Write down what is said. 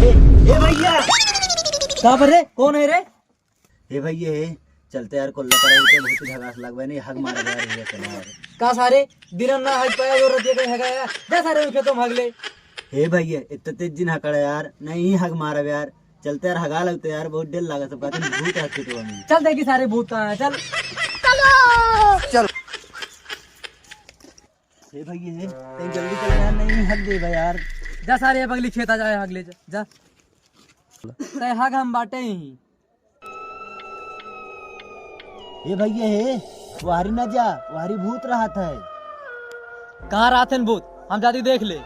ए भैया कहाँ पर रे? कौन है रे? ए भैया चलते यार कोल्ला कराई बहुत झगास लगवा नहीं हग मारा यार ये चला यार कहाँ सारे दिन ना हज पाया जो रतिया कहीं हैगा यार जा सारे उनके तुम हगले। हे भैया इतने तेज दिन हकड़ा यार नहीं हग मारा यार चलते यार हगा लगते यार बहुत दिल लगा सब कहते हैं भूत हक तो हमें चल देखी सारे भूत कहाँ हैं, चल चल हे भैया कहीं जल्दी चल यार नहीं हग दे भाई यार जा सारे अब अगली खेता जाए हगले जा तय हग हम बाटे ही। हे भैया वारी ना जा वारी भूत रहा था कहाँ रात भूत हम जाती देख ले।